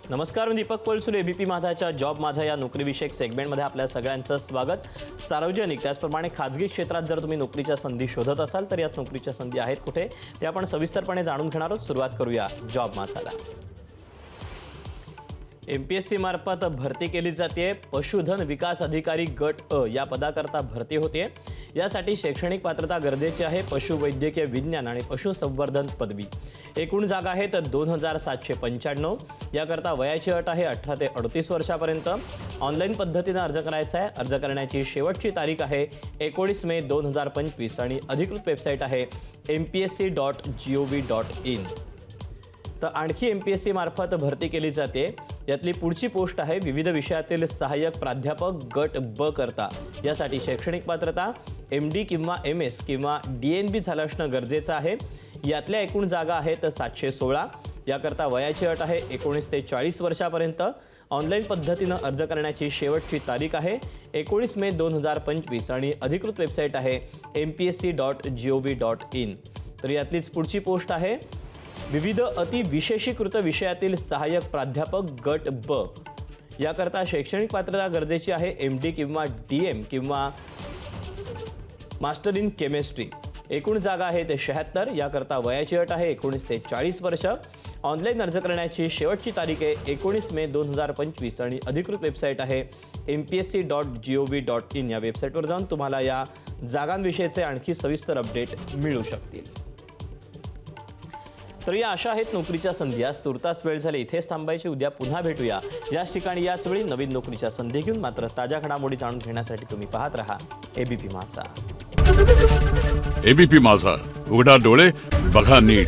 नमस्कार, मी Deepak कोलसुले. ABP माझाच्या job माझा या नोकरीविषयक सेगमेंटमध्ये आपल्या सगळ्यांचं स्वागत. सार्वजनिक त्याचप्रमाणे खाजगी क्षेत्रात जर तुम्ही नोकरीच्या संधी शोधत असाल तर याच नोकरीच्या संधी आहेत कुठे ते आपण सविस्तरपणे जाणून घेणार आहोत. सुरुवात करूया जॉब माझाला. एमपीएससी मार्फत भरती केली जाते पशुधन विकास अधिकारी गट अ या पदाकरता भरती होते. यासाठी शैक्षणिक पात्रता गरजेची आहे. पशुवैद्यकीय विज्ञान आणि पशुसंवर्धन पदवी. एकूण जागा आहेत 2795. याकरता वयाची अट आहे 18 ते 38 वर्षापर्यंत. ऑनलाईन पद्धतीने अर्ज करायचा आहे. अर्ज करण्याची शेवटची तारीख आहे 19 मे 2025 आणि अधिकृत वेबसाईट आहे mpsc.gov.in. तर आणखी एमपीएससी मार्फत भरती केली जाते. यातली पुढची पोस्ट आहे विविध विषयातील सहाय्यक प्राध्यापक गट ब करता. यासाठी शैक्षणिक पात्रता MD किंवा MS किंवा DNB झालं असणं गरजेचं आहे. यातल्या एकूण जागा आहेत 716. याकरता वयाची अट आहे 19 ते 40 वर्षापर्यंत. ऑनलाईन पद्धतीनं अर्ज करण्याची शेवटची तारीख आहे 19 मे 2025 आणि अधिकृत वेबसाईट आहे mpsc.gov.in. तर यातलीच पुढची पोस्ट आहे विविध अतिविशेषीकृत विषयातील सहाय्यक प्राध्यापक गट ब. याकरता शैक्षणिक पात्रता गरजेची आहे MD किंवा DM किंवा मास्टर इन केमिस्ट्री. एकूण जागा आहे 76. याकरता वयाची अट आहे 19 ते 40 वर्ष. ऑनलाईन अर्ज करण्याची शेवटची तारीख आहे 19 मे 2025 आणि अधिकृत वेबसाईट आहे mpsc.gov.in. या वेबसाईटवर जाऊन तुम्हाला या जागांविषयीचे आणखी सविस्तर अपडेट मिळू शकतील. तर या अशा आहेत नोकरीच्या संधी. आज तुर्तास वेळ झाली इथेच थांबायची. उद्या पुन्हा भेटूया याच ठिकाणी याच वेळी नवीन नोकरीच्या संधी घेऊन. मात्र ताज्या घडामोडी जाणून घेण्यासाठी तुम्ही पाहत रहा एबीपी माझा. एबीपी माझा, उघडा डोळे बघा नीट.